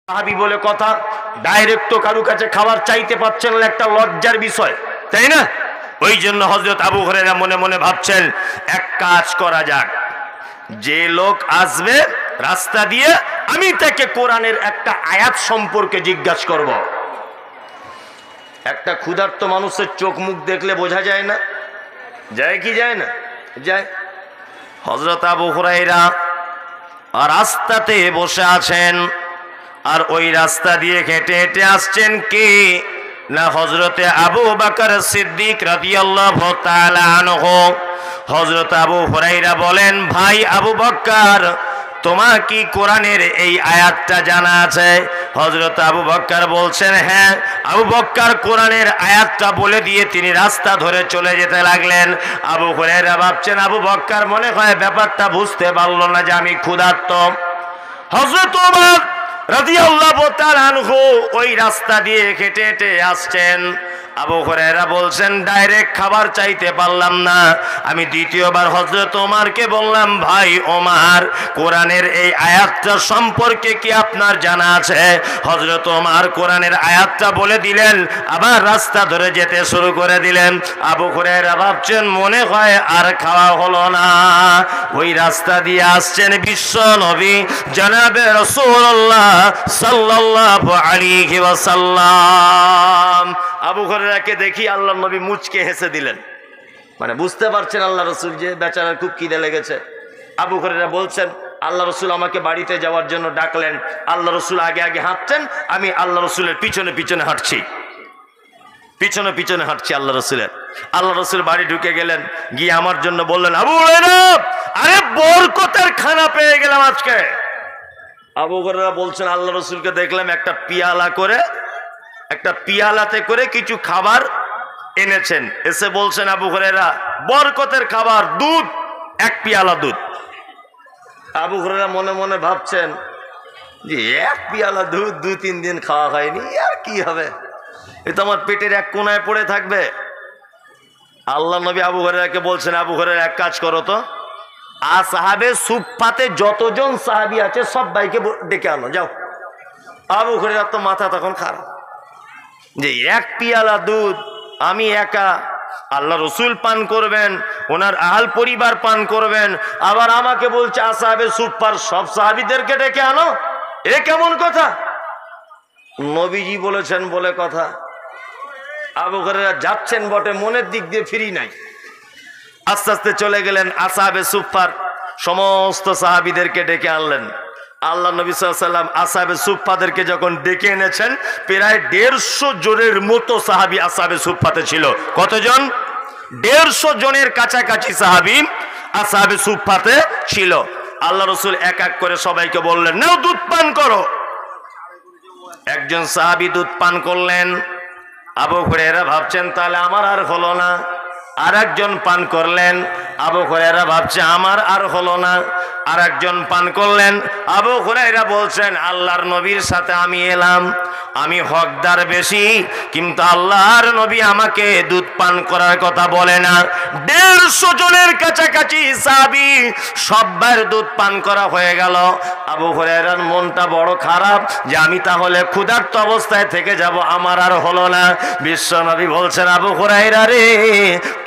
সাহাবী বলে কথা, ডাইরেক্ট তো কারু কাছে খাবার চাইতে পারছেন না, একটা লজ্জার বিষয়, তাই না? ওই জন্য হযরত আবু হুরায়রা মনে মনে ভাবছেন, এক কাজ করা যাক, যে লোক আসবে রাস্তা দিয়ে আমি তাকে কোরআনের একটা আয়াত সম্পর্কে জিজ্ঞাসা করব। একটা ক্ষুধার্ত মানুষের চোখ মুখ দেখলে বোঝা যায় না? যায় কি যায় না? যায়। হযরত আবু হুরায়রা রাস্তাতে বসে আছেন, আর ওই রাস্তা দিয়ে হেঁটে হেঁটে আসছেন কি না হযরতে আবু বকর সিদ্দিক রাদিয়াল্লাহু তাআলা আনহু। হযরত আবু হুরায়রা বলেন, ভাই আবু বকর, তোমার কি কোরআনের এই আয়াতটা জানা আছে? হযরত আবু বকর বলছেন, হ্যাঁ। আবু বকর কোরআনের আয়াতটা বলে দিয়ে তিনি রাস্তা ধরে চলে যেতে লাগলেন। আবু হুরায়রা ভাবছেন, আবু বকর মনে হয় ব্যাপারটা বুঝতে পারল না যে আমি ক্ষুধার্ত। হযরত ওমর রাদিয়াল্লাহু তাআলা আনহু ওই রাস্তা দিয়ে হেঁটে হেঁটে আসছেন। আবু হুরায়রা বলছেন, ডাইরেক্ট খাবার চাইতে পারলাম না, আমি দ্বিতীয়বার হযরত ওমরকে বললাম, ভাই ওমর, কোরআনের এই আয়াতটা সম্পর্কে কি আপনার জানা আছে? হযরত ওমর কোরআনের আয়াতটা বলে দিলেন, আবার রাস্তা ধরে যেতে শুরু করে দিলেন। আবু হুরায়রা ভাবছেন, মনে হয় আর খাওয়া হলো না। ওই রাস্তা দিয়ে আসছেন বিশ্ব নবী জনাবে রাসূলুল্লাহ সাল্লাল্লাহু আলাইহি ওয়াসাল্লাম। আবু হুরায়রাকে দেখি আল্লাহর নবী মুচকে হেসে দিলেন, মানে বুঝতে পারছেন আল্লাহ রাসূল যে বেচারার খুব খিদে লেগেছে। আবু হুরায়রা বলছেন, আল্লাহ রাসূল আমাকে বাড়িতে যাওয়ার জন্য ডাকলেন। আল্লাহ রাসূল আগে আগে হাঁটছেন, আমি আল্লাহ রাসূলের পিছনে পিছনে হাঁটছি, পিছনে পিছনে হাঁটছি আল্লাহ রাসূলের। আল্লাহ রাসূল বাড়ি ঢুকে গেলেন, গিয়ে আমার জন্য বললেন, আবু হুরায়রা, আরে বরকতের খানা পেয়ে গেলাম আজকে। আবু হুরায়রা বলছেন, আল্লাহ রাসূলকে দেখলাম একটা পিয়ালাতে করে কিছু খাবার এনেছেন। এসে বলছেন আবু হুরায়রা, বরকতের খাবার, দুধ, এক পিয়ালা দুধ। আবু হুরায়রা মনে মনে ভাবছেন যে এক পিয়ালা দুধ 2-3 দিন খাওয়া হয়নি, আর কি হবে, এ তো আমার পেটের এক কোনায় পড়ে থাকবে। আল্লাহ নবী আবু হুরায়রাকে বলছেন, আবু হুরায়রা এক কাজ করো তো, আসহাবে সুফফাতে যতজন সাহাবী আছে সবাইকে ডেকে আনো, যাও। আবু হুরায়রা তো মাথা তখন খারাপ যে এক পিয়ালা দুধ আমি একা, আল্লাহ রসুল পান করবেন, ওনার আহল পরিবার পান করবেন, আবার আমাকে বলছে আসহাবে সুফফার সব সাহাবীদেরকে ডেকে আনো, এ কেমন কথা? নবীজি বলেছেন বলে কথা। আবু হুরায়রা যাচ্ছেন বটে, মনের দিক দিয়ে ফিরি নাই। আস্তে আস্তে চলে গেলেন, আসহাবে সুফফার সমস্ত সাহাবীদেরকে ডেকে আনলেন। আল্লাহ নবী সাল্লাল্লাহু আলাইহি ওয়াসাল্লাম আসহাবে সুফফাদেরকে যখন ডেকে এনেছেন, প্রায় 150 জনের মতো সাহাবী আসহাবে সুফফাতে ছিল। কতজন? 150 জনের কাছাকাছি সাহাবী আসহাবে সুফফাতে ছিল। আল্লাহ রাসূল এক এক করে সবাইকে বললেন, নাও দুধ পান করো। একজন সাহাবী দুধ পান করলেন। আবু হুরায়রা ভাবছেন, তাহলে আমার আর হলো না। আর একজন পান করলেন। আবু হুরায়রা ভাবছে, আমার আর হলো না। আর একজন পান করলেন। আবু হুরায়রা বলছেন, আল্লাহর নবীর সাথে আমি এলাম, আমি হকদার বেশি, কিন্তু আল্লাহর নবী আমাকে দুধ পান করার কথা বলে না। 150 জনের কাছাকাছি সাহাবী সবার দুধ পান করা হয়ে গেল। আবু হুরায়রার মনটা বড় খারাপ যে আমি তাহলে ক্ষুধার্ত অবস্থায় থেকে যাব, আমার আর হলো না। বিশ্ব নবী বলছেন, আবু হুরায়রা রে,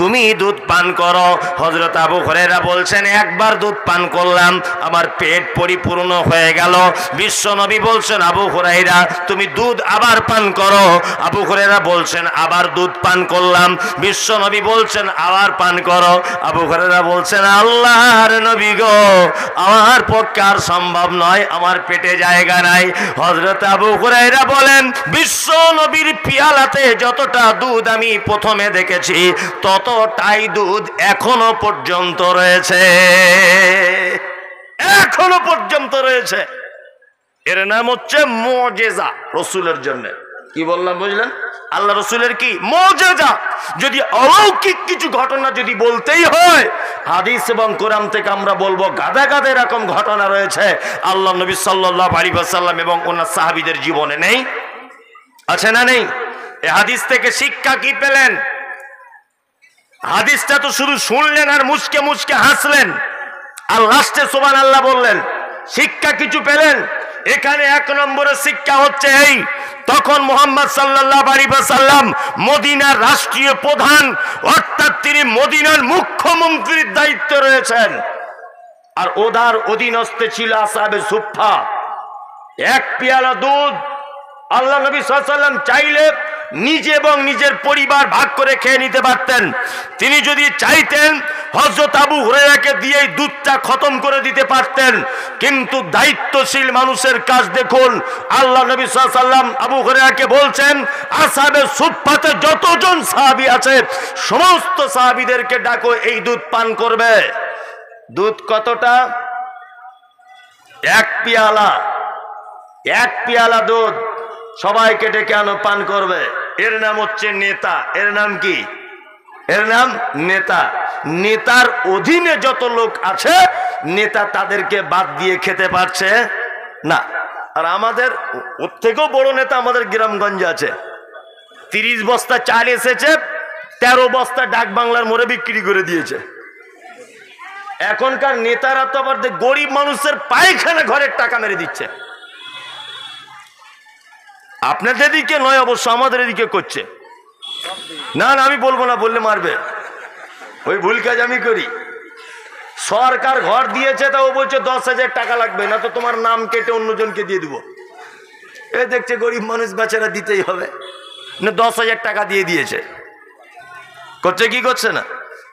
তুমি দুধ পান করো। হযরত আবু হুরায়রা বলছেন, একবার দুধ পান করলাম, আমার পেট পরিপূর্ণ হয়ে গেল। বিশ্ব নবী বলছেন, আবু হুরায়রা তুমি দুধ আবার পান করো। আবু হুরায়রা বলছেন, আবার দুধ পান করলাম। বিশ্ব নবী বলছেন, আবার পান করো। আবু হুরায়রা বলছেন, আল্লাহর নবী গো, আমার পক্ষে আর সম্ভব নয়, আমার পেটে জায়গা নাই। হযরত আবু হুরায়রা বলেন, বিশ্ব নবীর পিয়ালাতে যতটা দুধ আমি প্রথমে দেখেছি, ততটাই দুধ এখনো পর্যন্ত রয়েছে, এখনো পর্যন্ত রয়েছে। এর নাম হচ্ছে মুজিজা রাসূলের জন্য। কি বললাম বুঝলেন? আল্লাহ রাসূলের কি মুজিজা। যদি অলৌকিক কিছু ঘটনা যদি বলতেই হয়, হাদিস এবং কোরআন থেকে আমরা বলবো গাদা গাদা এরকম ঘটনা রয়েছে আল্লাহ নবী সাল্লাল্লাহু আলাইহি ওয়াসাল্লাম এবং ওনার সাহাবীদের জীবনে। নেই? আছে না নেই? এই হাদিস থেকে শিক্ষা কি পেলেন? হাদিসটা তো শুধু শুনলেন আর মুচকে মুচকে হাসলেন, আর লাস্টে সুবহানাল্লাহ বললেন। শিক্ষা কিছু পেলেন? এখানে এক নম্বরের শিক্ষা হচ্ছে এই, তখন মুহাম্মদ সাল্লাল্লাহু আলাইহি ওয়াসাল্লাম মদিনার রাষ্ট্রীয় প্রধান, অর্থাৎ তিনি মদিনার মুখ্যমন্ত্রীর দায়িত্বে রয়েছেন। আর ওদার অধীনস্থে ছিল আসহাবে সুফফা। এক পেয়ালা দুধ আল্লাহ নবী সাল্লাল্লাহু আলাইহি ওয়াসাল্লাম চাইলে নিজে এবং নিজের পরিবার ভাগ করে খেয়ে নিতে পারতেন। তিনি যদি চাইতেন হযরত আবু হুরায়রাকে দিয়ে এই দুধটা খতম করে দিতে পারতেন, কিন্তু দায়িত্বশীল মানুষের কাজ দেখুন। আল্লাহ নবী সাল্লাল্লাহু আলাইহি ওয়াসাল্লাম আবু হুরায়রাকে বলছেন, আসহাবে সুফফাতে যতজন সাহাবী আছে সমস্ত সাহাবীদেরকে ডাকো, এই দুধ পান করবে। দুধ কতটা? এক পেয়ালা। এক পেয়ালা দুধ সবাইকে ডেকে আনো, পান করবে। এর নাম হচ্ছে নেতা। এর নাম কি? এর নাম নেতা। নেতার অধীনে যত লোক আছে নেতা তাদেরকে বাদ দিয়ে খেতে পারছে না। আর আমাদের ওর থেকেও বড় নেতা আমাদের গ্রামগঞ্জে আছে। 30 বস্তা চাল এসেছে, 13 বস্তা ডাক বাংলার মোড়ে বিক্রি করে দিয়েছে। এখনকার নেতারা তো আবার গরিব মানুষের পায়খানা ঘরের টাকা মেরে দিচ্ছে। আপনাদের দিকে নয় অবশ্য, আমাদের এদিকে করছে। না না আমি বলবো না, বললে মারবে। ওই ভুল কাজ আমি করি। সরকার ঘর দিয়েছে, তা ও বলছে 10,000 টাকা লাগবে, না তো তোমার নাম কেটে অন্যজনকে দিয়ে দিব। এ দেখছে গরিব মানুষ বেচারা দিতেই হবে, না 10,000 টাকা দিয়ে দিয়েছে। করছে কি করছে না?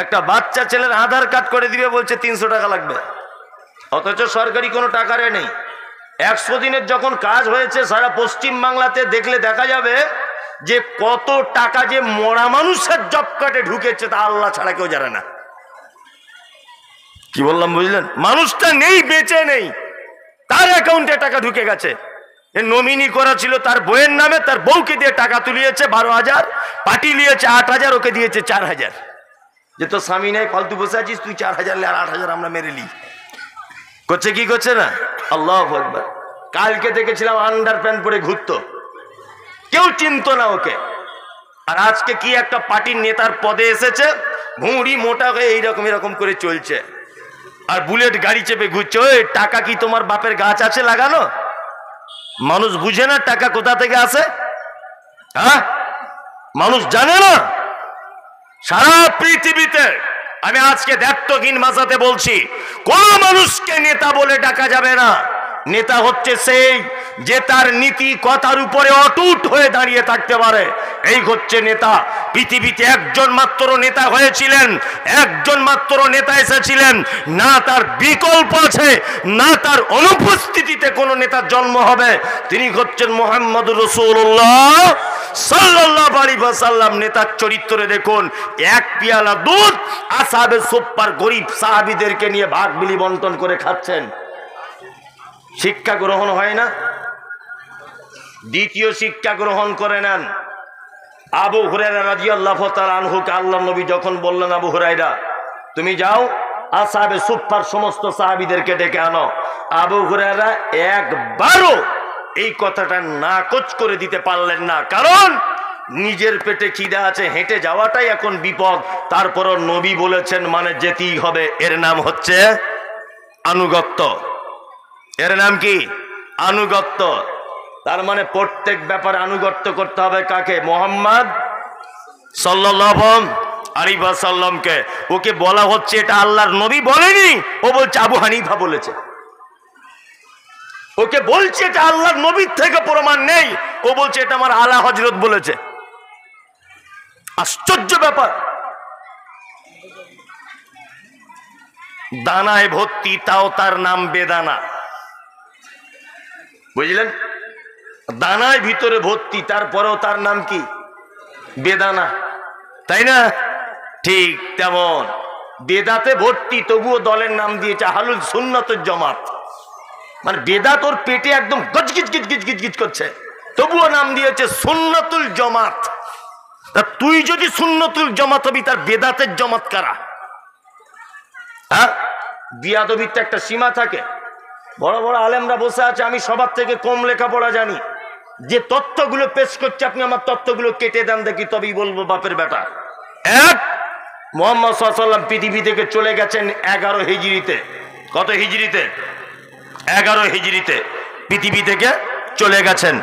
একটা বাচ্চা ছেলের আধার কার্ড করে দিবে, বলছে 300 টাকা লাগবে, অথচ সরকারি কোনো টাকারে নেই। 100 দিনের যখন কাজ হয়েছে সারা পশ্চিম বাংলাতে দেখলে দেখা যাবে যে কত টাকা যে মরা মানুষের জব কার্ডে ঢুকেছে তা আল্লাহ ছাড়া কেউ জানে না। কি বললাম বুঝলেন? মানুষটা নেই, বেঁচে নেই, তার অ্যাকাউন্টে টাকা ঢুকে গেছে। নমিনি করা ছিল তার বইয়ের নামে, তার বউকে দিয়ে টাকা তুলিয়েছে 12,000, পার্টি নিয়েছে 8,000, ওকে দিয়েছে 4,000। যে তোর স্বামী নেই, ফালতু বসে আছিস, তুই 4,000 আর 8,000 আমরা মেরে লি। করছে কি করছে না? আল্লাহু আকবার। কালকে দেখেছিলাম আন্ডার প্যান্ট পরে ঘুরতো, কেউ চিনতো না ওকে। আর আজকে কি একটা পার্টির নেতার পদে এসেছে, ভুঁড়ি মোটা হয়ে এইরকম এরকম করে চলছে, আর বুলেট গাড়ি চেপে ঘুরছে। ওই টাকা কি তোমার বাপের গাছ আছে লাগানো? মানুষ বুঝে না টাকা কোথা থেকে আসে? হ্যাঁ, মানুষ জানে না। সারা পৃথিবীতে আমি আজকে দায়িত্বহীন ভাষাতে বলছি, কোন মানুষকে নেতা বলে ডাকা যাবে না। নেতা হচ্ছে সেই যে তার নীতি কথার উপরে অটুট হয়ে দাঁড়িয়ে থাকতে পারে, এই হচ্ছে নেতা। পৃথিবীতে একজন মাত্র নেতা হয়েছিলেন, একজন মাত্র নেতা এসেছিলেন, না তার বিকল্প আছে, না তার অনুপস্থিতিতে কোনো নেতার জন্ম হবে। তিনি হচ্ছেন মুহাম্মদুর রাসূলুল্লাহ সাল্লাল্লাহু আলাইহি ওয়াসাল্লাম। নেতার চরিত্রে দেখুন, এক পেয়ালা দুধ আসহাবে সুফফার গরিব সাহাবীদেরকে নিয়ে ভাগ বিলি বন্টন করে খাচ্ছেন। শিক্ষা গ্রহণ হয় না? দ্বিতীয় শিক্ষা গ্রহণ করে নেন। আবু হুরায়রা রাদিয়াল্লাহু তাআলা আনহুকে আল্লাহ নবী যখন বললেন, আবু হুরায়রা তুমি যাও আসহাবে সুফফার সমস্ত সাহাবীদেরকে ডেকে আনো, আবু হুরায়রা একবারও এই কথাটা নাকচ করে দিতে পারলেন না। কারণ নিজের পেটে খিদা আছে, হেঁটে যাওয়াটাই এখন বিপদ। তারপরও নবী বলেছেন মানে যেতেই হবে। এর নাম হচ্ছে আনুগত্য। এর নাম কি? আনুগত্য। তার মানে প্রত্যেক ব্যাপারে আনুগত্য করতে হবে কাকে? মুহাম্মদ সাল্লাল্লাহু আলাইহি ওয়াসাল্লামকে। ওকে বলা হচ্ছে এটা আল্লাহর নবী বলেনি, ও বলছে আবু হানিফা বলেছে। ওকে বলছে এটা আল্লাহর নবীর থেকে প্রমাণ নেই, ও বলছে এটা আমার আলা হযরত বলেছে। আশ্চর্য ব্যাপার। দানায় ভর্তি, তাও তার নাম বেদানা। বুঝলেন? দানায় ভিতরে ভর্তি, তারপরেও তার নাম কি? বেদানা, তাই না? ঠিক তেমন বেদাতে ভর্তি, তবুও দলের নাম দিয়েছে আহলুস সুন্নাতুল জামাত। মানে বেদাত ওর পেটে একদম গজগিজ গিজ গিজ গিজ গিজ করছে, তবুও নাম দিয়েছে সুন্নাতুল জামাত। তুই যদি সুন্নাতুল জামাত হবি, তার বেদাতের জামাত কারা? হ্যাঁ, বিয়াদবির তো একটা সীমা থাকে। বড় বড় আলেমরা বসে আছে, আমি সবার থেকে কম লেখাপড়া জানি, যে তত্ত্বগুলো পেশ করছে আপনি আমার তত্ত্বগুলো কেটে দেন দেখি, তবেই বলবো বাপের বেটা। এক, মুহাম্মদ সাল্লাল্লাহু আলাইহি ওয়াসাল্লাম পৃথিবী থেকে চলে গেছেন 11 হিজরিতে। কত হিজরিতে? 11 হিজরিতে। পৃথিবী থেকে চলে গেছেন।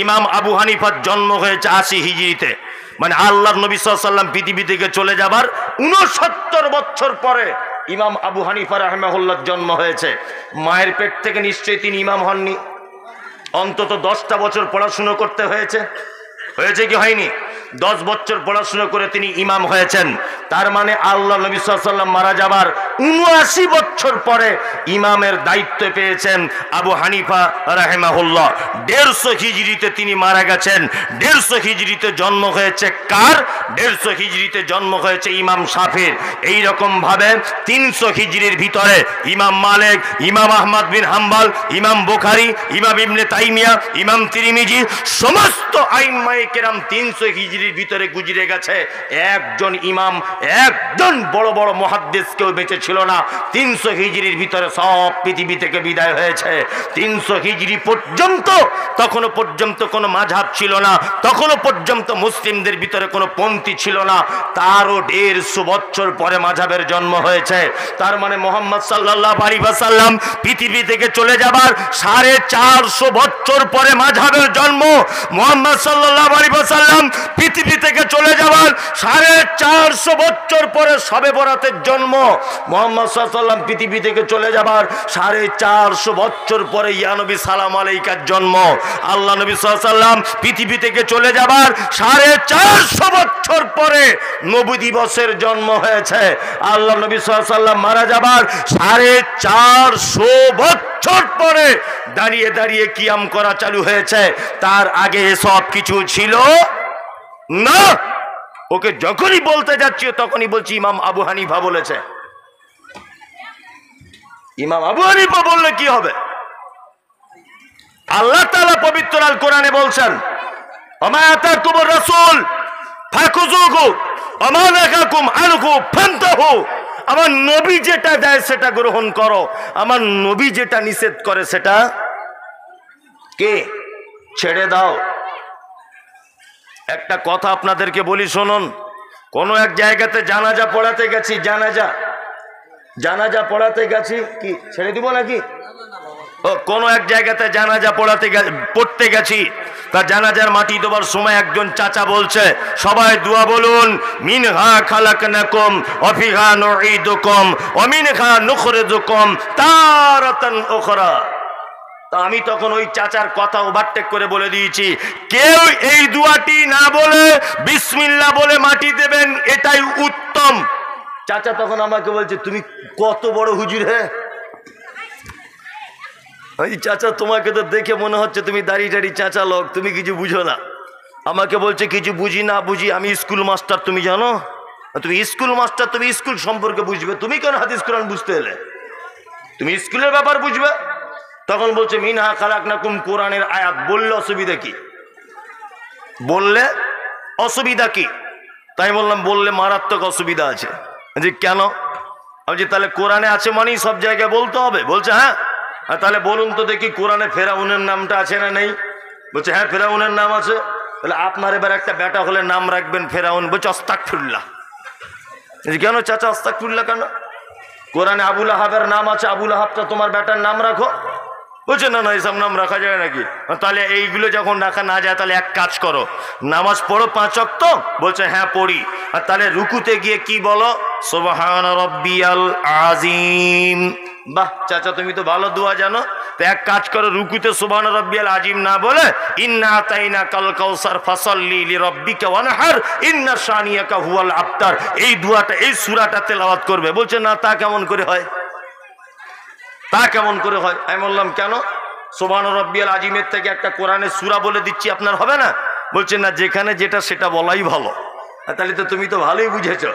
ইমাম আবু হানিফার জন্ম হয়েছে ৮০ হিজরিতে, মানে আল্লাহর নবী সাল্লাল্লাহু আলাইহি ওয়াসাল্লাম পৃথিবী থেকে চলে যাবার ৬৯ বছর পরে ইমাম আবু হানিফা রাহিমাহুল্লাহর জন্ম হয়েছে। মায়ের পেট থেকে নিশ্চয়ই তিনি ইমাম হননি, অন্তত 10টা বছর পড়াশুনো করতে হয়েছে। হয়েছে কি হয়নি? 10 বছর পড়াশুনো করে তিনি ইমাম হয়েছেন। তার মানে আল্লাহ নবী সাল্লাল্লাহু আলাইহি ওয়াসাল্লাম মারা যাবার ৭৯ বছর পরে ইমামের দায়িত্ব পেয়েছেন আবু হানিফা রাহিমাহুল্লাহ। ১৫০ হিজরিতে তিনি মারা গেছেন। ১৫০ হিজরিতে জন্ম হয়েছে কার? ১৫০ হিজরিতে জন্ম হয়েছে ইমাম শাফির। এইরকম ভাবে ৩০০ হিজরির ভিতরে ইমাম মালিক, ইমাম আহমদ বিন হাম্বল, ইমাম বুখারী, ইমাম ইবনে তাইমিয়া, ইমাম তিরমিজি, সমস্ত আইম্মায়ে কেরাম ৩০০ হিজরির ভিতরে গুজরে গেছে। একজন ইমাম, একজন বড় বড় মুহাদ্দিস কেউ বেঁচে ছিল না। ৩০০ হিজরির ভিতরে সব পৃথিবী থেকে বিদায় হয়েছে। ৩০০ হিজরি পর্যন্ত, তখনও পর্যন্ত কোনো মাযহাব ছিল না, তখনও পর্যন্ত মুসলিমদের ভিতরে কোনো পন্থী ছিল না। তারও ১৫০ বছর পরে মাযহাবের জন্ম হয়েছে। তার মানে মুহাম্মদ সাল্লাল্লাহু আলাইহি ওয়াসাল্লাম পৃথিবী থেকে চলে যাবার ৪৫০ বছর পরে মাযহাবের জন্ম। মুহাম্মদ সাল্লাল্লাহু আলাইহি ওয়াসাল্লাম পৃথিবী থেকে চলে যাবার ৪৫০ বছর পরে শবে বরাতের জন্ম। মুহাম্মদ সাল্লাল্লাহু আলাইহি ওয়াসাল্লাম পৃথিবী থেকে চলে যাবার ৪৫০ বছর পরে ইয়া নবী সালাম আলাইকার জন্ম। আল্লাহ নবী সাল্লাল্লাহু আলাইহি ওয়াসাল্লাম পৃথিবী থেকে চলে যাবার ৪৫০ বছর পরে নবী দিবসের জন্ম হয়েছে। আল্লাহ নবী সাল্লাল্লাহু আলাইহি ওয়াসাল্লাম মারা যাবার ৪৫০ বছর পরে দাঁড়িয়ে দাঁড়িয়ে কিয়াম করা চালু হয়েছে। তার আগে এসব কিছু ছিল না। ওকে যখনই বলতে যাচ্ছি তখনই বলছি ইমাম আবু হানিফা বলেছে। ইমাম আবু হানিফা বললে কি হবে? আল্লাহ তাআলা পবিত্র আল কোরআনে বলছেন, ওমা আতাকুমুর রাসূল ফাখুযুহু ওমা নাহাকুম আনহু ফান্তাহু। আমার নবী যেটা দেয় সেটা গ্রহণ করো, আমার নবী যেটা নিষেধ করে সেটা কে ছেড়ে দাও। একটা কথা আপনাদেরকে বলি শুনুন। কোন এক জায়গাতে জানাজা পড়াতে গেছি, জানাজা পড়াতে গেছি, কি ছেড়ে দিব নাকি? কোন এক জায়গাতে জানাজা পড়তে গেছি। তা জানাজার মাটি দেবার সময় একজন চাচা বলছে, সবাই দোয়া বলুন, মিনহা খালাকনাকুম ওয়া ফিহা নুঈদুকুম ওয়া মিনহা নুখরিজুকুম তারাতান উখরা। তা আমি তখন ওই চাচার কথা ওভারটেক করে বলে দিয়েছি, কেউ এই দোয়াটি না বলে বিসমিল্লাহ বলে মাটি দেবেন, এটাই উত্তম। চাচা তখন আমাকে বলছে, তুমি কত বড় হুজুর হে? ওই চাচা, তোমাকে তো দেখে মনে হচ্ছে তুমি দাড়ি টাড়ি চাচা লোক, তুমি কিছু বুঝো না। আমাকে বলছে, কিছু বুঝি না বুঝি, আমি স্কুল মাস্টার, তুমি জানো? তুমি স্কুল মাস্টার, তুমি স্কুল সম্পর্কে বুঝবে, তুমি কেন হাদিস কোরআন বুঝতে এলে? তুমি স্কুলের ব্যাপার বুঝবে। তখন বলছে, মিনহা খালাকনাকুম, কোরআনের আয়াত, বললে অসুবিধা কি? বললে অসুবিধা কি? তাই বললাম, বললে মারাত্মক অসুবিধা আছে। যে কেন? আমি যে তাহলে কোরআনে আছে মানেই সব জায়গায় বলতে হবে? বলছে হ্যাঁ। তাহলে বলুন তো দেখি, কোরআনে ফেরাউনের নামটা আছে না নেই? বলছে হ্যাঁ, ফেরাউনের নাম আছে। তাহলে আপনার এবার একটা বেটা হলে নাম রাখবেন ফেরাউন। বলছে আস্তাগফিরুল্লাহ। কেন চাচা আস্তাগফিরুল্লাহ কেন? কোরআনে আবুল আহাবের নাম আছে, আবুল আহাবটা তোমার বেটার নাম রাখো। বলছে না না, এইসব নাম রাখা যায় নাকি? তাহলে এইগুলো যখন রাখা না যায়, তাহলে এক কাজ করো, নামাজ পড়ো 5 ওয়াক্ত। বলছে হ্যাঁ পড়ি। আর তাহলে রুকুতে গিয়ে কি বলো? সুবহান রাব্বিয়াল আযীম। বাহ চাচা, তুমি তো ভালো দোয়া জানো। তো এক কাজ করো, রুকুতে সুবহান রাব্বিয়াল আযীম না বলে ইন্না আতাইনাকাল কাউসার ফাসাল্লি লিরাব্বিকা ওয়ানহার ইন্না শানিয়াকা হুয়াল আবতার, এই দোয়াটা, এই সূরাটা তেলাওয়াত করবে। বলছে না, তা কেমন করে হয়? তা কেমন করে হয়? আমি বললাম কেন? সুবহান রাব্বিয়াল আযীমের থেকে একটা কোরআনের সূরা বলে দিচ্ছি, আপনার হবে না? বলছে না, যেখানে যেটা সেটা বলাই ভালো। তাহলে তো তুমি তো ভালোই বুঝেছো।